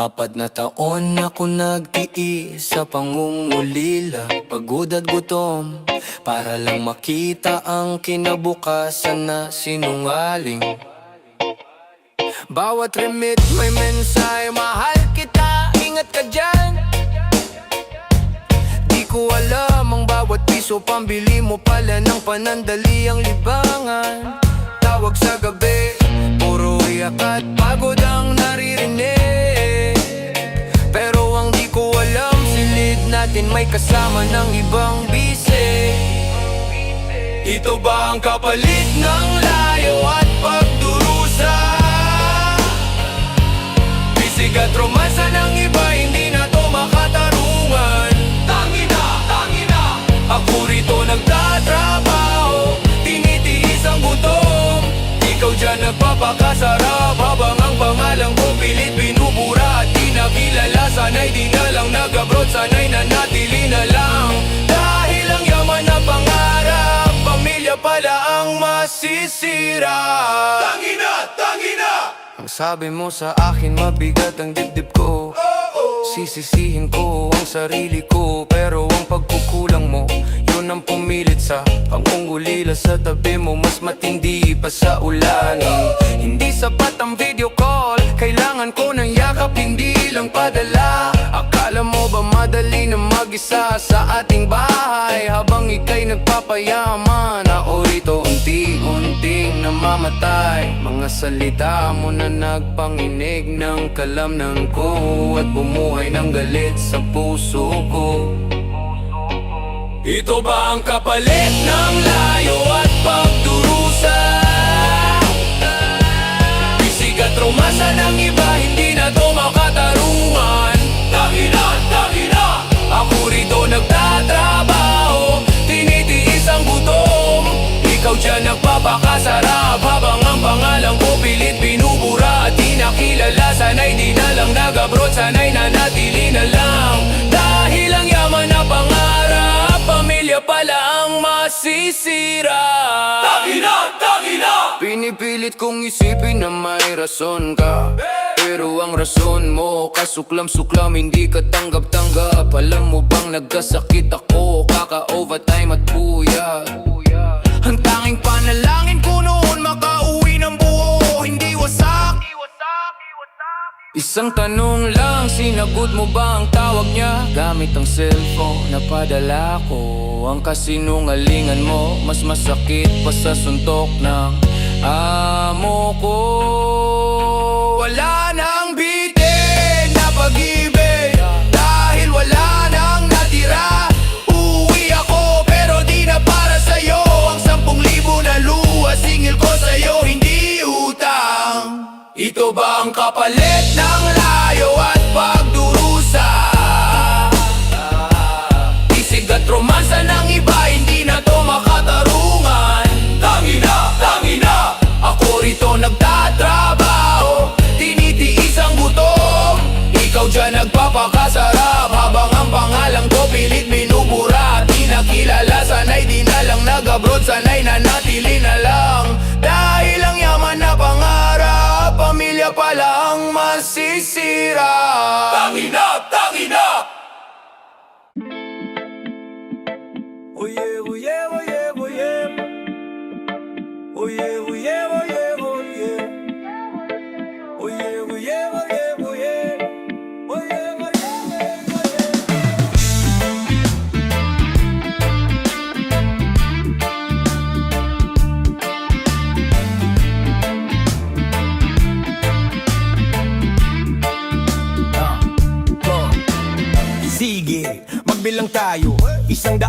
4 na taon ako nagtiis sa pangungulila, pagod at gutom, para lang makita ang kinabukasan na sinungaling. Bawat remit may mensahe, mahal kita, ingat ka dyan. Di ko alam ang bawat piso, pambili mo pala ng panandaliang libangan. Tawag sa gabi, puro iyak at pagod ang naririnig. Pero ang di ko alam, silid natin may kasama ng ibang bise. Ito ba ang kapalit ng layo at pagdurusa? Bisig at romansa ng iba, hindi na to makatarungan. Tangina, ako rito nagtatrabaho, tinitiis ang gutom. Ikaw dyan nagpapakasarap, habang ang pangalan ko pilit binubura at di nakilala. Sana'y di na lang nag-abroad, sana'y nanatili na lang. Dahil ang yaman na pangarap, pamilya pala ang masisira. Tangina! Ang sabi mo sa akin, mabigat ang dibdib ko. Sisisihin ko ang sarili ko, pero ang pagkukulang mo, yun ang pumilit sa pangungulila. Sa tabi mo mas matindi pa sa ulan. Hindi sapat ang video call, kailangan ko ng yakap, hindi lang padala. Akala mo ba madali na mag-isa sa ating bahay, habang ika'y nagpapayaman? Ako rito unti-unting namamatay. Mga salita mo na nagpanginig ng kalamnan ko, at bumuhay ng galit sa puso ko. Ito ba ang kapalit ng layo at pagdurusa? Bisig at romansa ng iba, hindi na to makatarungan. Tangina, ako rito nagtatrabaho, tinitiis ang gutom. Ikaw dyan nagpapakasarap, habang ang pangalan ko pilit binubura at di nakilala. Sana'y di na lang nag-abroad, sana'y nanatili na lang. Dahil ang yaman na pangarap, pamilya pala ang masisira. Tangina! Pinipilit kong isipin na may rason ka, pero ang rason mo kasuklam-suklam, hindi ka tanggap-tanggap. Alam mo bang nagkasakit ako, kaka-overtime at puyat. Ang tanging panalangin ko noon, makauwi ng buo, hindi wasak. Isang tanong lang, sinagot mo ba ang tawag niya? Gamit ang cellphone, napadala ko ang kasinungalingan mo. Mas masakit pa sa suntok ng amo ko. Wala nang bitin na pag-ibig, dahil wala nang natira. Uwi ako pero di na para sa'yo. Ang 10,000 na luha, singil ko sa'yo, hindi utang. Ito ba ang kapalit ng layo at pagdurusa? Isig at romansa ng iba, hindi na to makatarungan. Tangina, ako rito nagtatrabaho, tinitiis ang gutom. Ikaw dyan nagpapakasarap, habang ang pangalan ko pilit binubura at di nakilala. Sana'y di na lang nag-abroad, sana'y nanatili na lang. Dahil ang yaman na pangarap, pamilya pala ang masisira. Tangina! Oh yeah, oh yeah, oh yeah, oh yeah. Oh yeah, oh yeah, oh yeah, oh yeah. Oh yeah, oh yeah, oh yeah, oh yeah. Oh yeah, oh yeah, oh yeah. Sige, magbilang tayo. 100,000,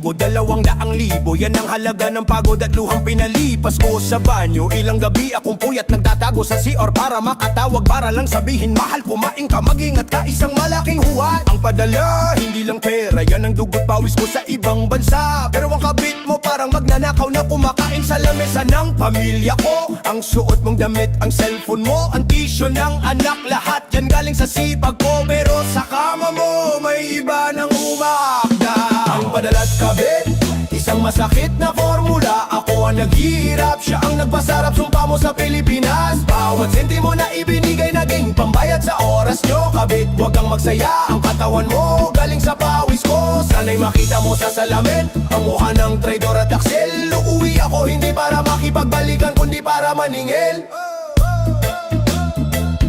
200,000, yan ang halaga ng pagod at luhang pinalipas ko sa banyo. Ilang gabi akong puyat nagtatago sa CR para makatawag, para lang sabihin mahal, kumain ka, mag-ingat ka, isang malaking huwad. Ang padala, hindi lang pera, yan ang dugot pawis ko sa ibang bansa. Pero ang kabit mo parang magnanakaw na kumakain sa lamesa ng pamilya ko. Ang suot mong damit, ang cellphone mo, ang tisyo ng anak, lahat yan galing sa sipag ko. Pero sa kama mo, may iba nang umaakda. Ang padala't kabit, isang masakit na formula. Ako ang naghihirap, siya ang nagpasarap, sumpa mo sa Pilipinas. Bawat sentimo na ibinigay, naging pambayad sa oras nyo. Kabit, wag kang magsaya, ang katawan mo galing sa pawis ko. Sana'y makita mo sa salamin ang mukha ng traidor at taksil. Uuwi ako hindi para makipagbalikan, kundi para maningil.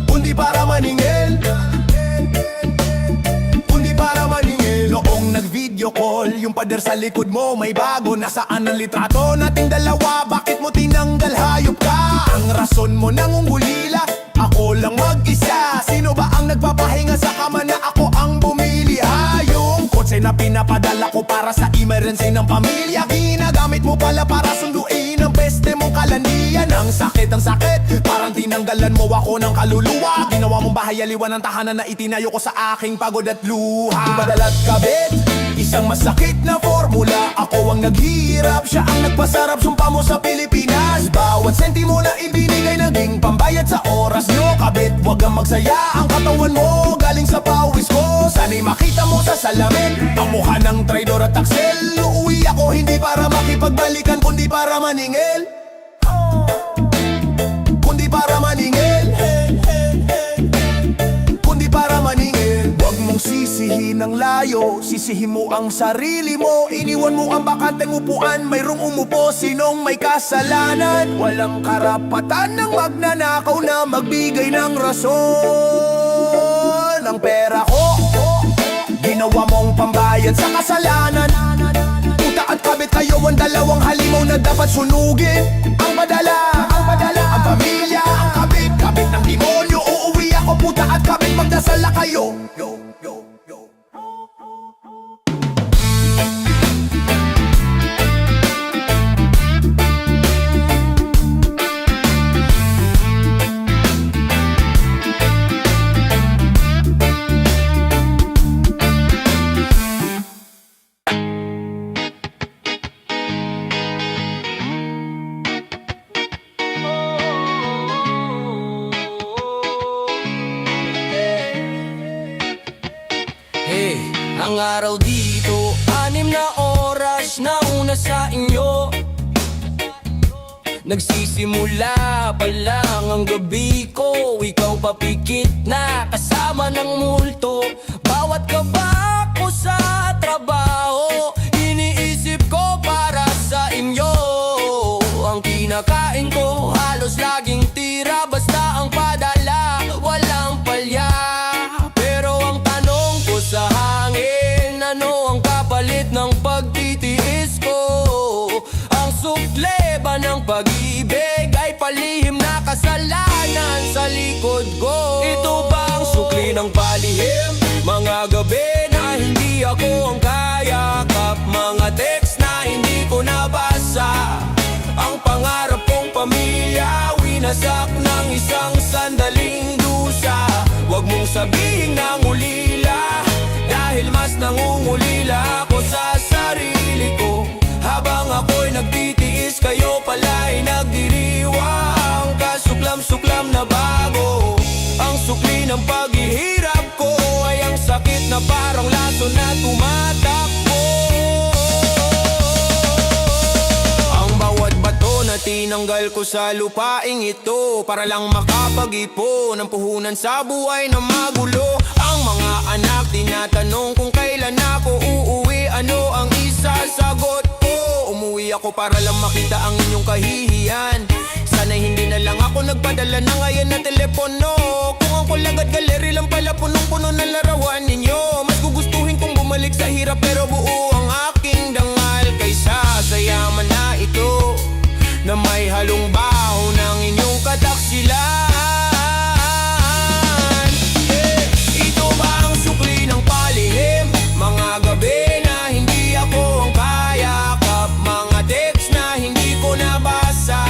Kundi para maningil. Kundi para maningil. Noong nag-video call, yung pader sa likod mo may bago. Nasaan ang litrato nating dalawa? Bakit mo tinanggal, hayop ka? Ang rason mo nangungulila, ako lang mag-isa. Sino ba ang nagpapahinga sa kama na ako ang bumili? Yung kotse na pinapadala ko para sa emergency ng pamilya, ginagamit mo pala para sunduin ang peste mong kalandian. Ang sakit, parang tinanggalan mo ako ng kaluluwa. Ginawa mong bahay aliwan ng tahanan na itinayo ko sa aking pagod at luha. Ibadala't kabit, isang masakit na formula. Ako ang naghihirap, siya ang nagpasarap, sumpa mo sa Pilipinas. Bawat sentimo na ibinigay, naging pambayad sa oras nyo. Kabit, wag kang magsaya, ang katawan mo galing sa pawis ko. Sana'y makita mo sa salamin ang mukha ng traidor at taksil. Uuwi ako hindi para makipagbalikan, kundi para maningil. Kundi para maningil. Kundi para maningil. Huwag mong sisihin ang layo, sisihin mo ang sarili mo. Iniwan mo ang bakanteng upuan, mayroong umupo. Sinong may kasalanan? Walang karapatan ng magnanakaw na magbigay ng rason. Ang pera ko ginawa mong pambayad sa kasalanan. Puta at kabit, kayo ang dalawang halimaw na dapat sunugin. Ang padala, ang pamilya, ang kabit, kabit ng demonyo. Uuwi ako, puta at kabit, magdasala kayo. Hey, ang araw dito, 6 na oras na una sa inyo. Nagsisimula pa lang ang gabi ko, ikaw papikit na kasama ng multo. Bawat kaba ko sa trabaho, iniisip ko para sa inyo. Ang kinakain ko halos laging tira, basta ang padala walang palya. Pero ang tanong ko sa hangin, ano ang kapalit ng pagtitiis ko? Ang sukle ba ng pag-ibig ay palihim na kasalanan sa likod ko? Ito ba ang sukli ng palihim? Mga gabi na hindi ako ang kayakap, mga text na hindi ko nabasa. Ang pangarap kong pamilya, winasak ng isang sandaling dusa. Huwag mong sabihin nangulila, dahil mas nangungulila ako sa sarili ko. Habang ako'y nagtitiis, kayo pala'y nagdiriwa. Ang kasuklam-suklam na bago, ang sukli ng paghihirap ko ay ang sakit na parang laso na tumatakbo. Ang bawat bato na tinanggal ko sa lupaing ito, para lang makapag-ipon ng puhunan sa buhay na magulo. Ang mga anak tinatanong kung kailan ako uuwi, ano ang isasagot ko? Umuwi ako para lang makita ang inyong kahihiyan. Sana'y hindi na lang ako nagpadala ng ngayon na telepono. Kung ang kulagad galeri lang pala, punong-puno ng larawan ninyo. Mas gugustuhin kong bumalik sa hirap pero buo ang aking dangal, kaysa sa yaman na ito na may halong baho ng inyong kataksilan. Ito ba ang sukli ng palihim? Mga gabi na hindi ako ang kayakap, mga text na hindi ko nabasa.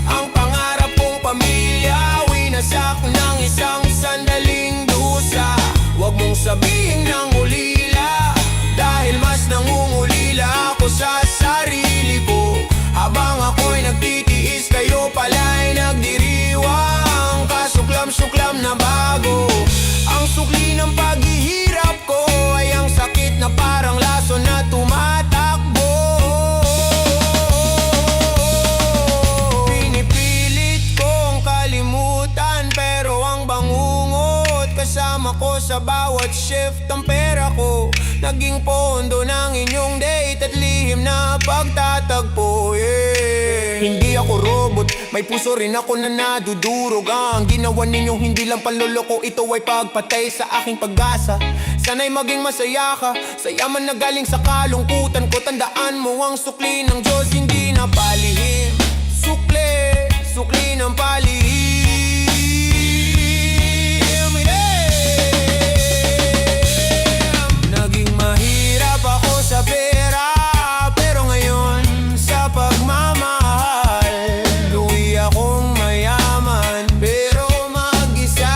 Ang pangarap kong pamilya, winasak ng isang sandaling dusa. kasama ko sa bawat shift. Ang pera ko naging pondo ng inyong date at lihim na pagtatagpo, yeah. Hindi ako robot, may puso rin ako na nadudurog. Ang ginawa ninyong hindi lang panloloko, ito ay pagpatay sa aking pag-asa. Sana'y maging masaya ka sa yaman na galing sa kalungkutan ko. Tandaan mo ang sukli ng Diyos hindi na palihim. Sukli, sukli ng palihim, yeah. Naging mahirap ako sa pera, pero ngayon sa pagmamahal luwi akong mayaman, pero mag-isa.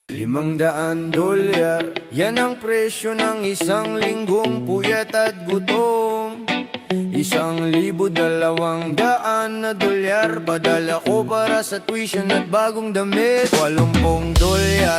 $500, yan ang presyo ng isang linggong puyat at gutom. $1,200 padala ko para sa tuition at bagong damit. $80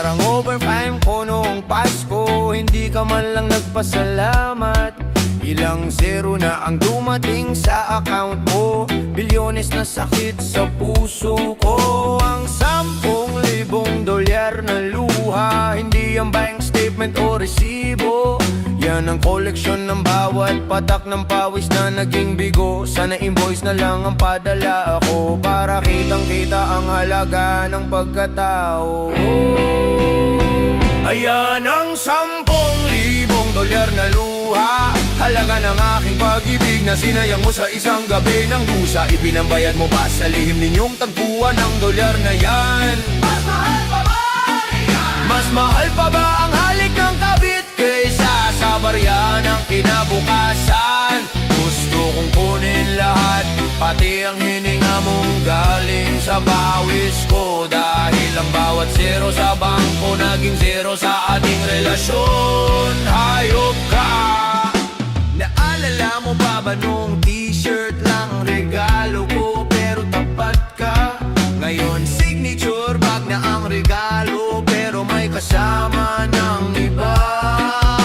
ang overtime ko noong Pasko, hindi ka man lang nagpasalamat. Ilang zero na ang dumating sa account mo, bilyones na sakit sa puso ko. Ang $10,000 na luha, hindi ang bank statement o resibo. Yan ang koleksyon ng bawat patak ng pawis na naging bigo. Sana invoice na lang ang padala ako para kitang kita ang halaga ng pagkatao. Ayan ang $10,000 na luha, halaga ng aking pag-ibig na sinayang mo sa isang gabi ng dusa. Ipinambayad mo pa sa lihim ninyong tagpuan ng dolyar na yan. Mas mahal pa ba? Mas mahal pa ba ang halik ng kabit kaysa sa barya ng kinabukasan? Gusto kong kunin lahat, pati ang hininga mong galing sa bawis ko. Dahil ang bawat zero sa bangko naging zero sa ating relasyon. Hayop ka! Naalala mo pa ba nung t-shirt lang regalo ko pero tapat ka? Ngayon signature bag na ang regalo pero may kasama ng iba.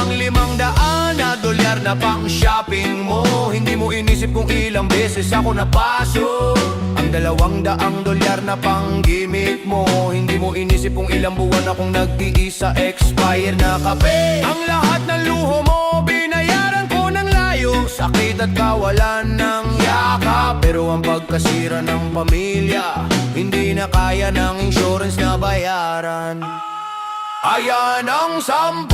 Ang $500 na pang shopping mo, hindi mo inisip kung ilang beses ako napaso. Ang $200 na pang gimmick mo, hindi mo inisip kung ilang buwan akong nagtiis sa expire na kape. Ang lahat ng luho mo binayaran ko ng layo, sakit at kawalan ng yakap. Pero ang pagkasira ng pamilya, hindi na kaya ng insurance na bayaran. Ayan ang $10,000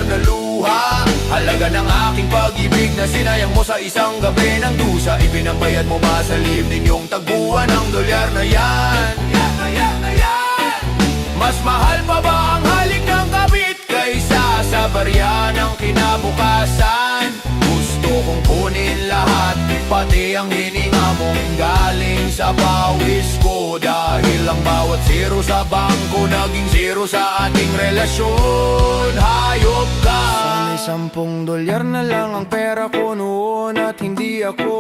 na luha, halaga ng aking pag-ibig na sinayang mo sa isang gabi ng dusa. Ipinambayad mo ba sa lihim ninyong tagpuan ng dolyar na yan? Mas mahal pa ba ang halik ng kabit kaysa sa barya ng kinabukasan? Gusto kong kunin lahat, pati ang hininga mong galing sa pawis ko. Dahil ang bawat zero sa bangko naging zero sa ating relasyon. Hayop ka! Sana'y $10 na lang ang pera ko noon at hindi ako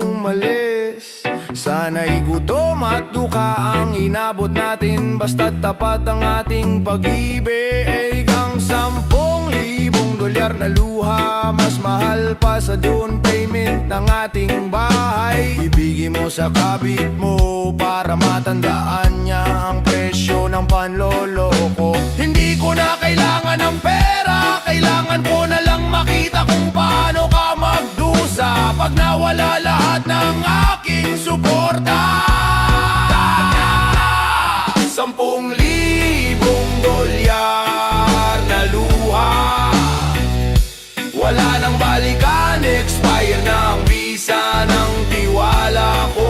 umalis. Sana'y gutom at duka ang inabot natin, basta't tapat ang ating pag-ibig. Ang $10,000 na luha, mas mahal pa sa down payment ng ating bahay. Ibigin mo sa kabit mo para matandaan niya ang presyo ng panloloko. Hindi ko na kailangan ng pera, kailangan ko na lang makita kung paano ka magdusa pag nawala lahat ng aking suporta. $10,000 na luha, wala nang balikan, expire na ang visa ng tiwala ko.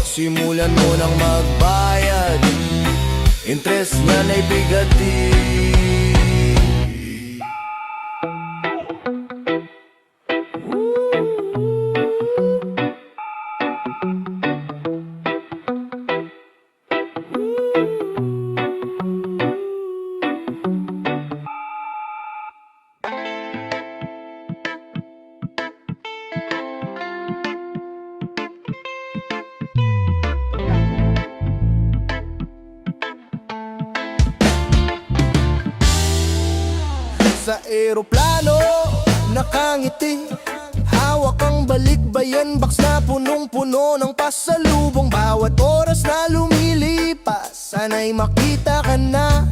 Simulan mo nang magbayad, interest niya na'y bigatin. sa eroplano, nakangiti. Hawak ang balikbayan, box na punong-puno ng pasalubong. Bawat oras na lumilipas, sana'y makita ka na,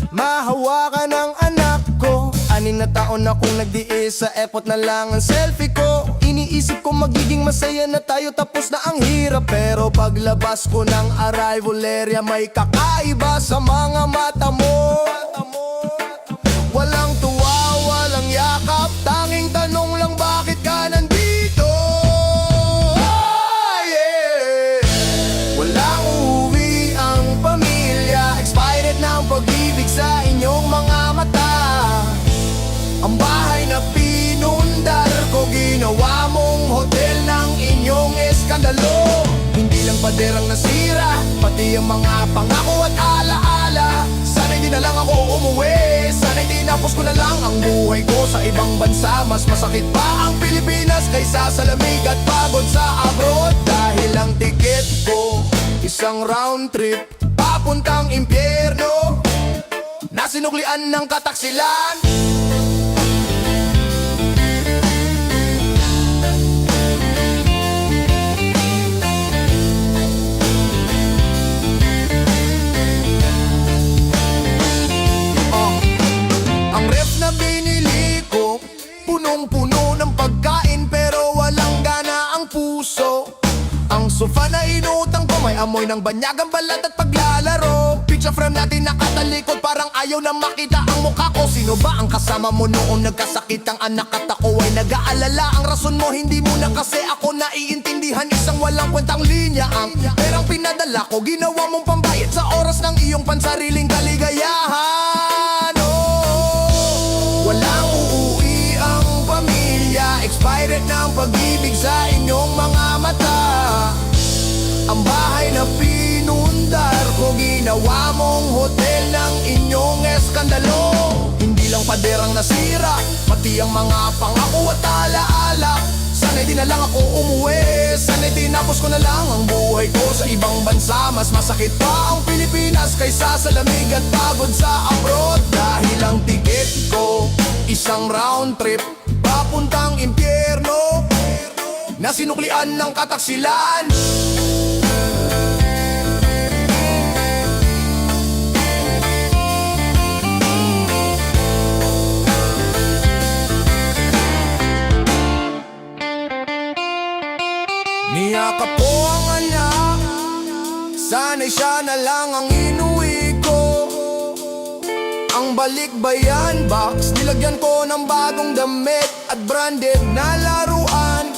mahawakan ang anak ko. 6 na taon akong nagdiis, sa effort na lang ang selfie ko. Iniisip ko magiging masaya na tayo, tapos na ang hirap. Pero paglabas ko ng arrival area, may kakaiba sa mga mata mo. Walang tuwa, walang yakap, tanging tanong lang, bakit ka nandito? Yeah. Walang uuwi ang pamilya, expired na ang pag-ibig sa inyong mga mata. Ang bahay na pinundar ko, ginawa mong hotel ng inyong eskandalo. Hindi lang paderang nasira, pati ang mga pangako at alaala. Sana'y di na lang ako umuwi, sana'y tinapos ko na lang ang buhay ko sa ibang bansa. Mas masakit pa ang Pilipinas kaysa sa lamig at pagod sa abroad. Dahil ang tiket ko, isang round trip papuntang impyerno, nasinuklian ng kataksilan. Punong-puno ng pagkain pero walang gana ang puso. Ang sofa na inutang ko, may amoy ng banyagang balat at paglalaro. Picture frame natin nakatalikod, parang ayaw na makita ang mukha ko. Sino ba ang kasama mo noong nagkasakit ang anak at ako ay nag-aalala? Ang rason mo hindi mo na kasi ako naiintindihan. Isang walang kwentang linya ang perang pinadala ko, ginawa mong pambayad sa oras ng iyong pansariling kaligayahan. Walang uuwi ang pamilya, expired na ang pag-ibig sa inyong mga mata. Ang bahay na pinundar ko, ginawa mong hotel ng inyong eskandalo. Hindi lang paderang nasira, pati ang mga pangako at alaala. Sana'y di na lang ako umuwi, sana'y tinapos ko na lang ang buhay ko sa ibang bansa. Mas masakit pa ang Pilipinas kaysa sa lamig at pagod sa abroad. Dahil ang tiket ko, isang round trip papuntang impyerno, nasinuklian ng kataksilan. Niyakap ko ang anak, sana'y siya na lang ang inuwi ko. Ang balikbayan box, nilagyan ko ng bagong damit at branded na laruan.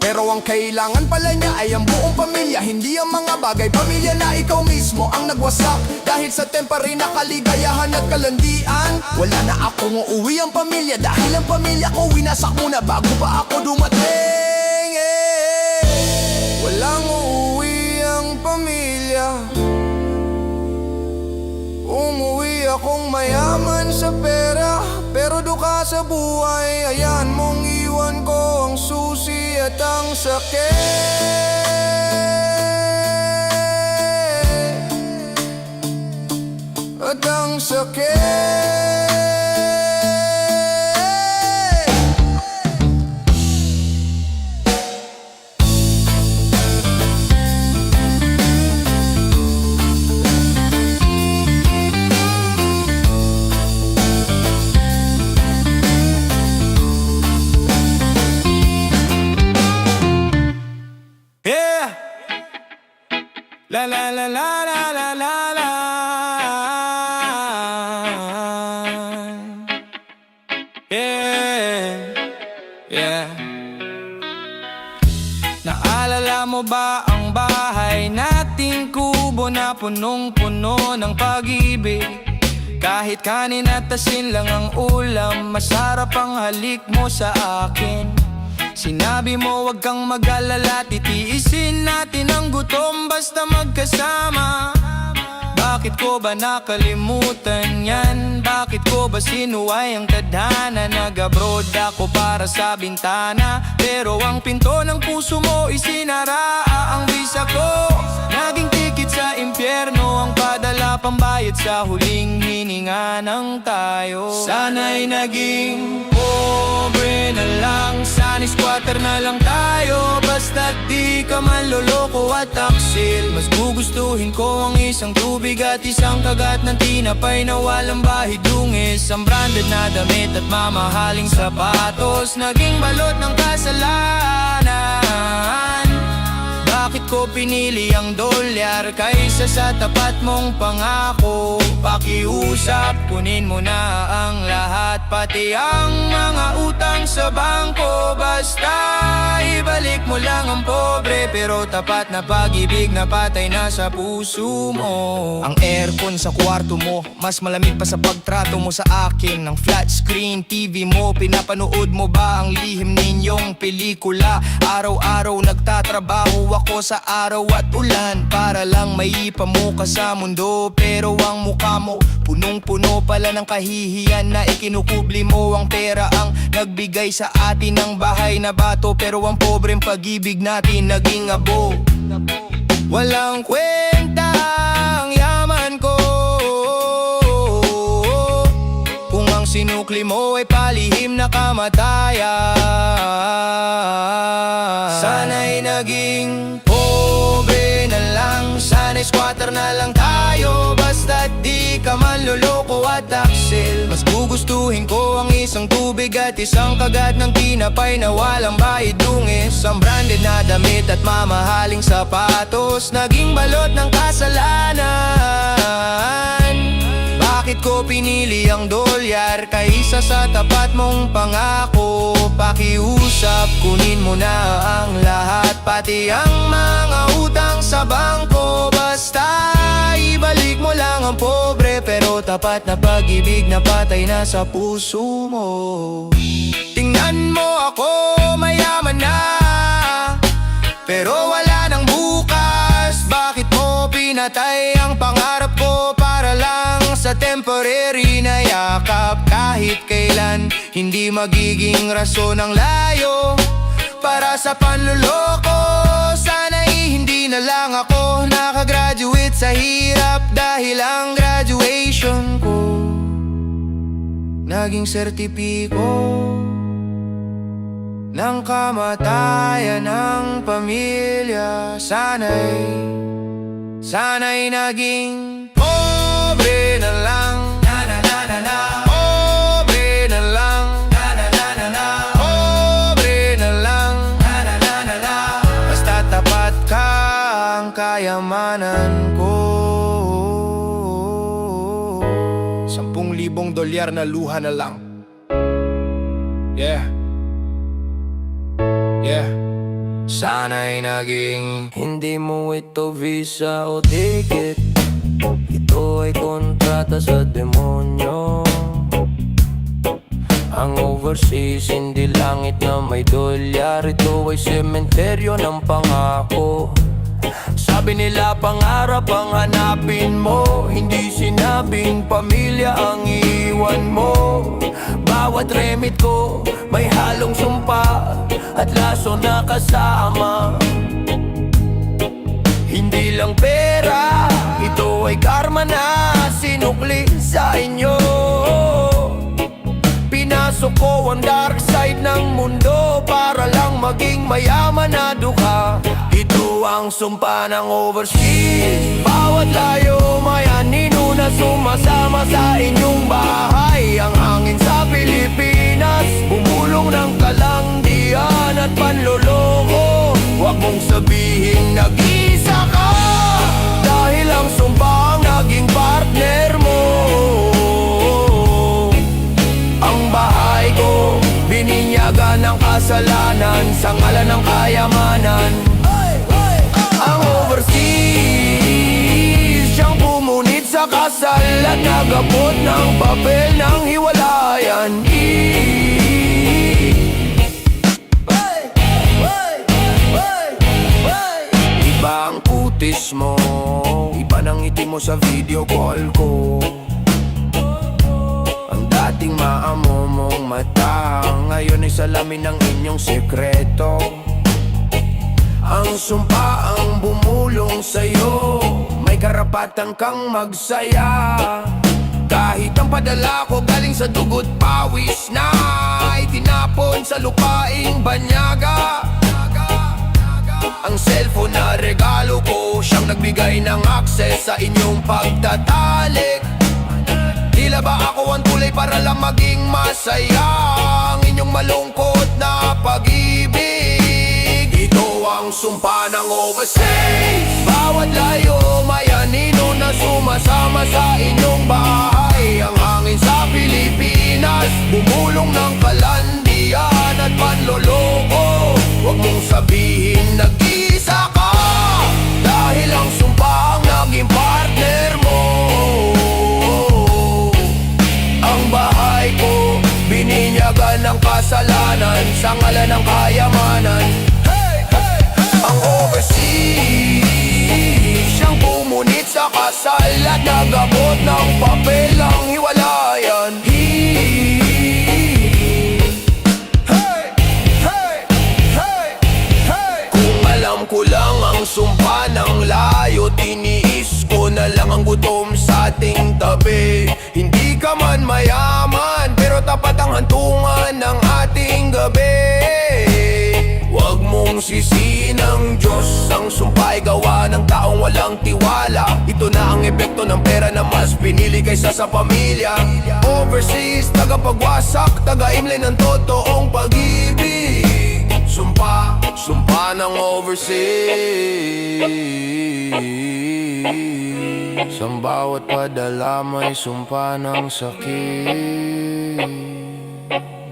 Pero ang kailangan pala niya ay ang buong pamilya, hindi ang mga bagay pamilya na ikaw mismo ang nagwasak. Dahil sa temporary na kaligayahan at kalandian, wala na akong uuwi ang pamilya, dahil ang pamilya ko winasak muna bago pa ako dumating. Walang uuwi ang pamilya, umuwi akong mayaman sa pera, pero duka sa buhay, ayan mong iwan ko ang susi at ang sakit. At ang sakit. La la la la la la la la. Yeah, yeah. Naalala mo ba ang bahay nating kubo na punong-puno ng pag-ibig? Kahit kanin at asin lang ang ulam, masarap ang halik mo sa akin. Sinabi mo wag kang mag-alala, titiisin natin ang gutom basta magkasama. Bakit ko ba nakalimutan yan? Bakit ko ba sinuway ang tadhana? Nag-abroad ako para sa bintana, pero ang pinto ng puso mo isinara. Ang visa ko naging tikit sa impyerno, ang padala pambayad sa huling hininga ng tayo. Sana'y naging pobre na lang, sana'y squatter na lang tayo. Basta't di ka manloloko at taksil, mas gugustuhin ko ang isang tubig at isang kagat ng tinapay na walang bahid dungis. Ang branded na damit at mamahaling sapatos, naging balot ng kasalanan. Bakit ko pinili ang dolyar kaysa sa tapat mong pangako? Pakiusap, kunin mo na ang lahat, pati ang mga utang sa bangko. Basta ibalik mo lang ang pobre pero tapat na pag-ibig na patay na sa puso mo. Ang aircon sa kwarto mo, mas malamig pa sa pagtrato mo sa akin. Ang flat screen TV mo, pinapanood mo ba ang lihim ninyong pelikula? Araw-araw nagtatrabaho ako sa araw at ulan para lang maipamuka sa mundo. Pero ang mukha mo, punong-puno pala ng kahihiyan na ikinukubli mo. Ang pera ang nagbigay sa atin ng bahay na bato, pero ang pobreng pag-ibig natin naging abo. Walang kwenta ang yaman ko kung ang sinukli mo ay palihim na kamatayan. Sana'y naging pobre na lang, sana'y squatter na lang tayo. Basta't di ka manloloko at taksil, mas gugustuhin ko ang isang tubig at isang kagat ng tinapay na walang bahid dungis. Ang branded na damit at mamahaling sapatos, naging balot ng kasalanan. Bakit ko pinili ang dolyar kaysa sa tapat mong pangako? Pakiusap, kunin mo na ang lahat, pati ang mga utang sa bangko. Basta ibalik mo lang ang pobre pero tapat na pag-ibig na patay na sa puso mo. Tingnan mo ako, mayaman na, pero wala nang bukas. Bakit mo pinatay ang pangarap ko para lang sa temporary na yakap? Kahit kailan, hindi magiging rason ang layo para sa panluloko. Sana'y hindi na lang ako nakagraduate sa hirap, dahil ang graduation ko naging sertipiko ng kamatayan ng pamilya. Sana'y naging pobre na lang, na na na na na. Pobre na lang, na na na na na. Pobre na lang, na na na na na. Basta tapat ka ang kayamanan ko. $10,000 na luha na lang. Yeah. Yeah. Sana'y naging hindi mo ito visa o ticket, ito ay kontrata sa demonyo. Ang overseas, hindi langit na may dolyar, ito ay sementeryo ng pangako. Sabi nila pangarap ang hanapin mo, hindi sinabing pamilya ang iwan mo. Bawat remit ko may halong sumpa at laso na kasama. Hindi lang pera, ito ay karma na sinukli sa inyo. Pinasok ko ang dark side ng mundo para lang maging mayaman na dukha. Ito ang sumpa ng overseas. Bawat layo may anino na sumasama sa inyong bahay. Ang hangin sa Pilipinas, bumulong ng kalandian at panloloko. Huwag mong sabihin nag-isa ka, dahil ang sumpa ang naging partner mo. Ang bahay ko, bininyagan ng kasalanan sa ngalan ng kayamanan. Ang overseas, siyang pumunit sa kasal at nagabot ng papel ng hiwalayan. Iba ang kutis mo, iba ng ngiti mo sa video call ko. Ang dating maamo mong mata, ngayon ay salamin ng inyong sekreto. Ang sumpa ang bumulong sa'yo, may karapatan kang magsaya. Kahit ang padala ko galing sa dugo't pawis na itinapon sa lupaing banyaga. Ang cellphone na regalo ko, siyang nagbigay ng access sa inyong pagtatalik. Tila ba ako ang tulay para lang maging masaya? Ang inyong malungkot na pag-ibig, ito ang sumpa ng overseas. Bawat layo may anino na sumasama sa inyong bahay. Ang hangin sa Pilipinas, bumulong ng kalandian at panloloko. Huwag mong sabihin nag-isa ka, dahil ang sumpa ang naging partner mo. Ang bahay ko, bininyagan ng kasalanan sa ngalan ng kayamanan. Ang overseas, siyang pumunit sa kasal at nagabot ng papel ang hiwalayan. Kung alam ko lang ang sumpa ng layo, tiniis ko na lang ang gutom sa ating tabi. Hindi ka man mayaman, pero tapat ang hantungan ng ating gabi. Huwag mong sisihin ang Diyos, ang sumpa'y gawa ng taong walang tiwala. Ito na ang epekto ng pera na mas pinili kaysa sa pamilya. Overseas, tagapagwasak, taga-imlay ng totoong pag-ibig. Sumpa, sumpa ng overseas. Sa bawat padala may sumpa ng sakit.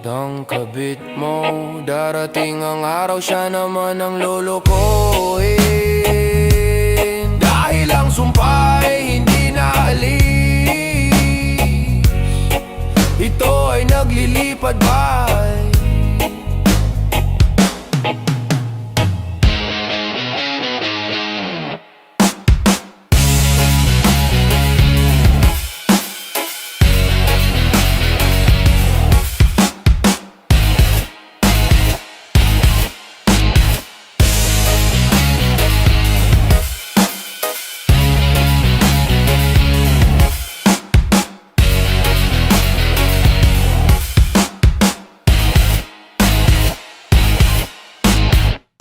Ang kabit mo, darating ang araw, siya naman ang lolokohin. Dahil ang sumpa'y hindi naalis, ito ay naglilipad-bay.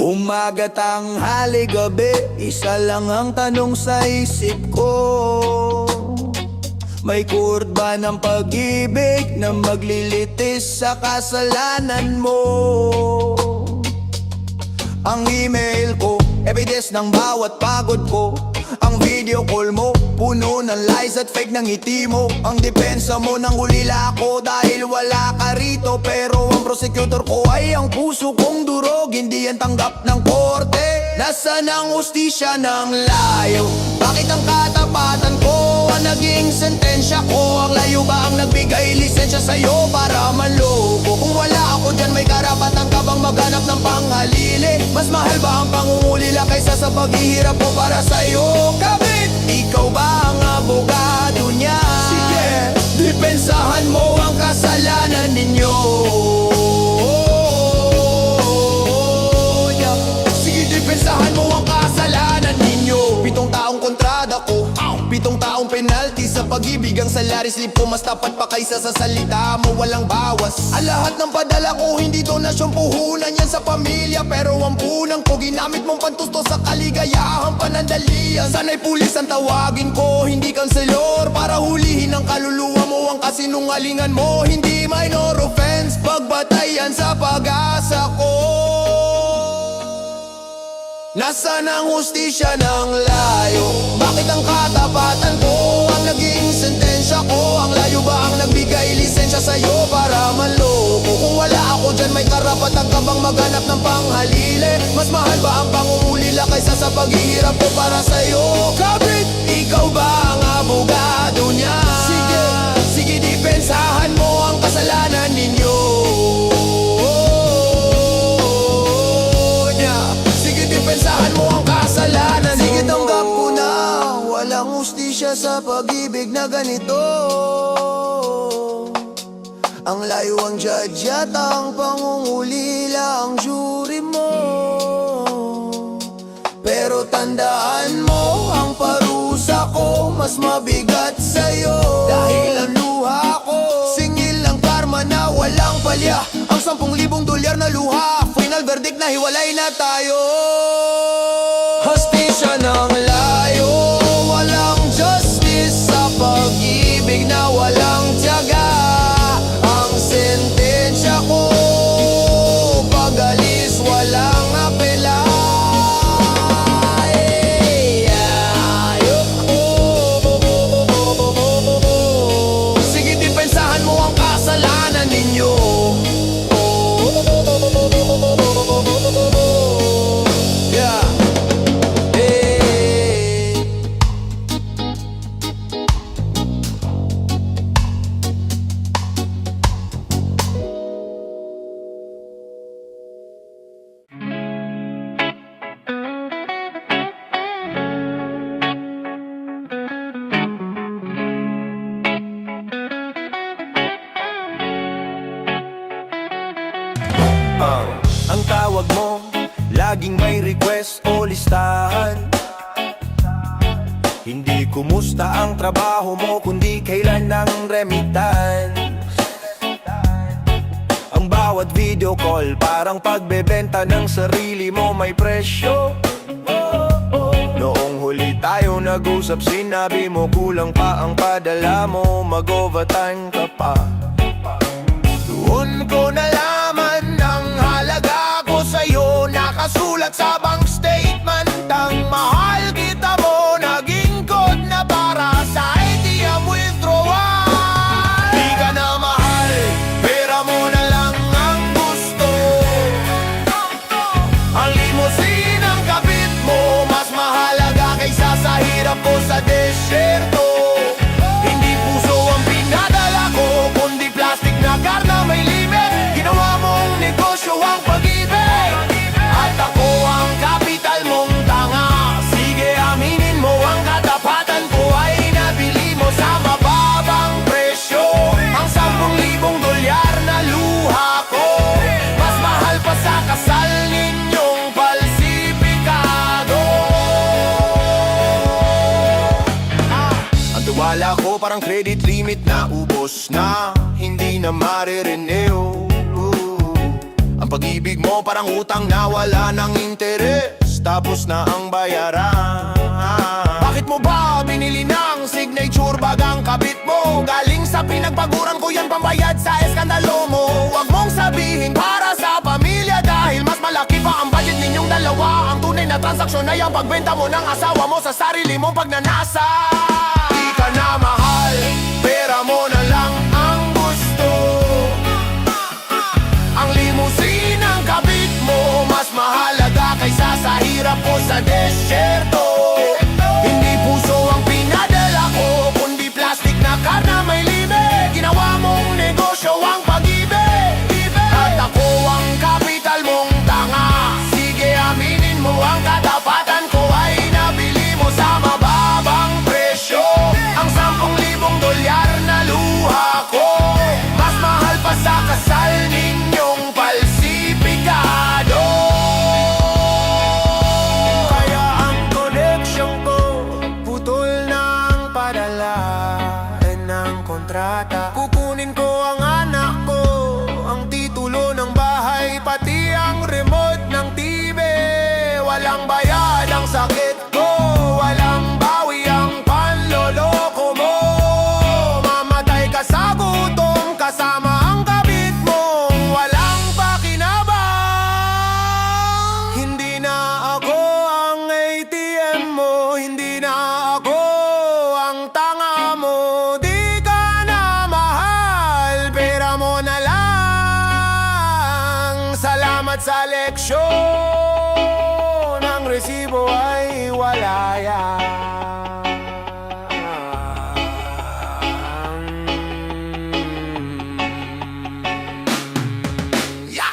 Umaga, tanghali, gabi, isa lang ang tanong sa isip ko. May kurba ng pag-ibig na maglilitis sa kasalanan mo. Ang email ko, evidence ng bawat pagod ko. Ang video call mo, puno ng lies at fake ng ngiti mo. Ang depensa mo nang hulila ako dahil wala ka rito. Pero ang prosecutor ko ay ang puso kong durog, hindi yan tanggap ng korte. Nasaan ang hustisya ng layo? Bakit ang katapatan ko ang naging sentensya ko? Ang layo ba ang nagbigay lisensya sa'yo para manloko? Kung wala ako dyan, may karapatan ka bang maghanap ng panghalili? Mas mahal ba ang pangungulila kaysa sa paghihirap ko para sa'yo? Kabit, ikaw ba ang abogado niya? Sige, depensahan mo ang kasalanan ninyo. Sige, depensahan mo ang kasalanan ninyo. 7 taong kontrada ko, 7 taong penalty sa pag-ibig. Ang salary slip ko mas tapat pa kaysa sa salita mo, walang bawas. Ang lahat ng padala ko, hindi donasyon, puhunan yan sa pamilya. Pero ang punang ko, ginamit mong pantusto sa kaligayahang panandalian. Sana'y pulis ang tawagin ko, hindi kanselor, para hulihin ang kaluluwa mo. Ang kasinungalingan mo, hindi minor offense, pagbatayan sa pag-asa ko. Nasaan ang hustisya ng layo? Bakit ang katapatan ko ang naging sentensya ko? Ang layo ba ang nagbigay lisensya sa'yo para manloko? Kung wala ako dyan, may karapatan ka bang maghanap ng panghalili? Mas mahal ba ang pangungulila kaysa sa paghihirap ko para sa'yo? Kabit, ikaw ba ang abogado niya? Sige, sige, depensahan mo ang kasalanan ninyo. Pensahan mo ang kasalanan. Sige, tanggap ko na walang hustisya sa pag-ibig na ganito. Ang layo ang judge at ang pangungulila ang jury mo. Pero tandaan mo, ang parusa mas mabigat sa'yo. Dahil ang luha ko, singil ng karma na walang palya. Ang 10,000 dolyar na luha, final verdict na hiwalay na tayo. Hostisya ng layo, walang justice sa pag-ibig na walang tiyaga. Ang sentensya ko, pag-alis walang apela. Sige, depensahan mo ang kasalanan ninyo. Yeah. Hey. Ang tawag mo, laging may request o listahan. Hindi kumusta ang trabaho mo, kundi kailan ng remittance. Ang bawat video call, parang pagbebenta ng sarili mo may presyo. Noong huli tayo nag-usap, sinabi mo kulang pa ang padala mo, mag-overtime ka pa. Doon ko nalaman ang halaga ko sa'yo, nakasulat sa bank statement. Ang mahal kita mo, naging code na para sa ATM withdrawal. Di ka na mahal, pera mo na lang ang gusto. Ang limousine ang kabit mo, mas mahalaga kaysa sa hirap ko sa desyerto. Hindi puso ang pinadala ko, kundi plastic na car na may limit. Ginawa mong negosyo ang pag-ibig, at ako ang kapital mong tanga. Sige, aminin mo ang katapatan ko ay nabili mo sa mababang presyo. Ang 10,000 dolyar na luha ko, mas mahal pa sa kasal ninyong falsipikado. Ang tiwala ko parang credit limit na ubos na, hindi na marirenew. Ang pag-ibig mo parang utang na wala ng interes, tapos na ang bayaran. Bakit mo ba binili ng signature bag ang kabit mo? Galing sa pinagpaguran ko yan, pambayad sa eskandalo mo. Huwag mong sabihin para sa pamilya, dahil mas malaki pa ang budget ninyong dalawa. Ang tunay na transaksyon ay ang pagbenta mo ng asawa mo sa sarili mong pagnanasa. Di ka na mahal, pera mo na lang ang gusto. Ang limousine ang kabit mo, mas mahalaga kaysa sa hirap ko sa desyerto. Hindi puso ang pinadala ko, kundi plastic na car na may limit. Ginawa mong negosyo ang pag-ibig, at ako ang kapital mong tanga. Sige, aminin mo ang katapatan ko ay nabili mo sa mababang presyo. Ang 10,000 dolyar na luha ko, mas mahal pa sa kasal ninyong falsipikado. Kaya ang connection ko, putol ng padala ng kontrata. Kukunin ko ang anak ko, ang titulo ng bahay, pati ang remote ng TV. Walang bayad ang sakit ko, walang bawi ang panloloko mo. Mamatay ka sa gutom kasama ang kabit mo, walang pakinabang. Hindi na ako ang ATM mo, hindi na ako ang tanga mo. Di ka na mahal, pera mo na lang. Salamat sa leksyon, ang resibo ay wala yan. Yeah!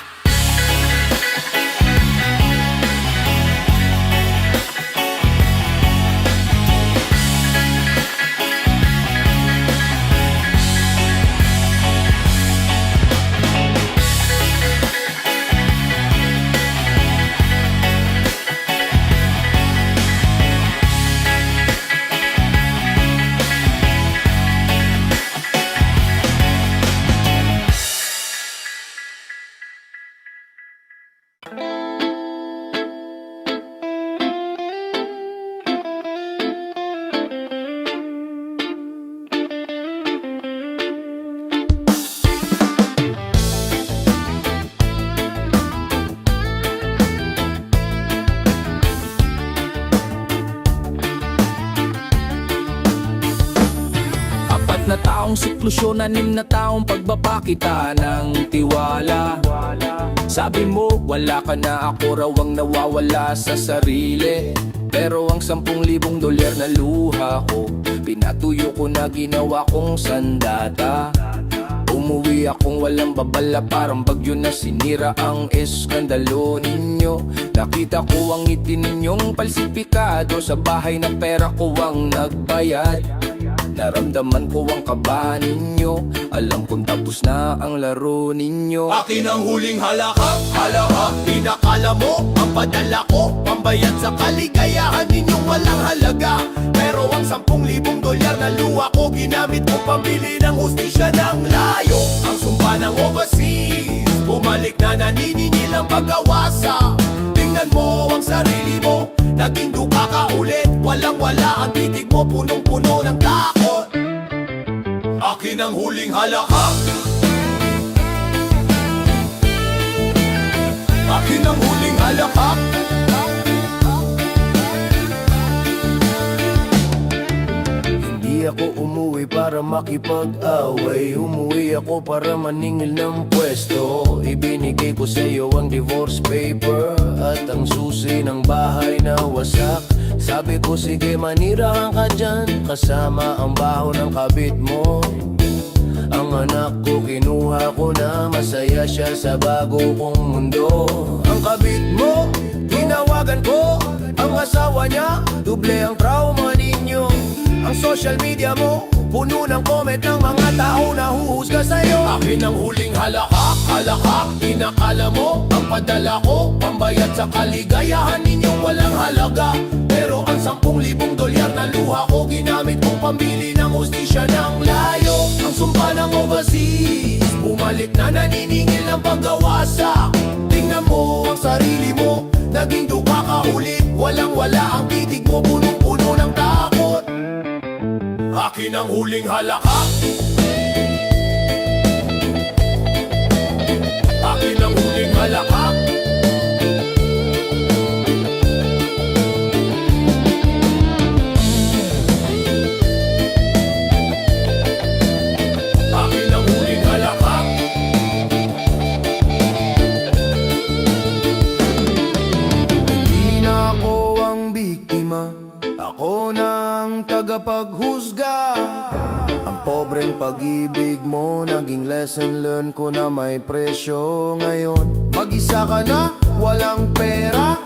taong siklusyon, 6 na taong pagbapakita ng tiwala. Sabi mo, wala ka na, ako raw ang nawawala sa sarili. Pero ang 10,000 dolyar na luha ko, pinatuyo ko na ginawa kong sandata. Umuwi akong walang babala, parang bagyo na sinira ang eskandalo ninyo. Nakita ko ang ngiti ninyong palsipikado, sa bahay na pera ko ang nagbayad. Naramdaman ko ang kaba ninyo, alam kong tapos na ang laro ninyo. Akin ang huling halakak, halakak. Inakala mo, ang padala ko, pambayad sa kaligayahan ninyong walang halaga. Pero ang 10,000 dolyar na luha ko, ginamit ko pambili ng hustisya ng layo. Ang sumpa ng overseas, bumalik na naniningil ang pag-awasa. Tingnan mo ang sarili mo, naging duka ka ulit. Walang-wala ang titig mo, punong-puno ng takot. Akin ang huling halakak. Akin ang huling halakak. Hindi ako umuwi para makipag-away, umuwi ako para maningil ng pwesto. Ibinigay ko sa iyo ang divorce paper at ang susi ng bahay na wasak. Sabi ko sige manirahan ka dyan, kasama ang baho ng kabit mo. Ang anak ko kinuha ko na, masaya siya sa bago kong mundo. Ang kabit mo, tinawagan ko, ang asawa niya, duble ang trauma ninyo. Ang social media mo, puno ng comment ng mga tao na huhusga sa'yo. Akin ang huling halakak, halakak. Inakala mo, ang padala ko, pambayad sa kaligayahan ninyong walang halaga. Pero ang 10,000 dolyar na luha ko, ginamit kong pambili ng hustisya ng layo. Ang sumpa ng overseas, bumalik na naniningil ng pag-awasa. Tingnan mo ang sarili mo, naging duka ka ulit. Walang-wala ang titig mo, punong-puno ng takot. Akin ang huling halakak. Akin ang huling halakak. Akin ang huling halakak. Hindi na ako ang biktima, ako na ang tagapaghusga. Ang pobreng pag-ibig mo, naging lesson learned ko na may presyo ngayon. Mag-isa ka na, walang pera,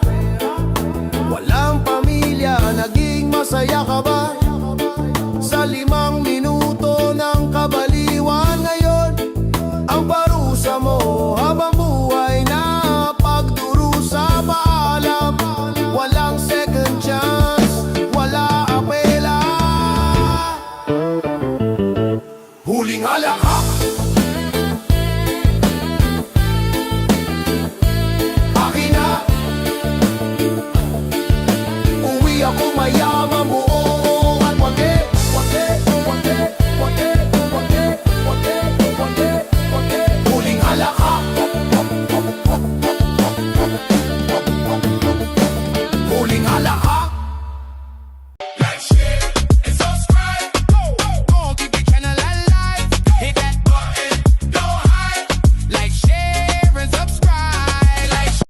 walang pamilya, naging masaya ka ba?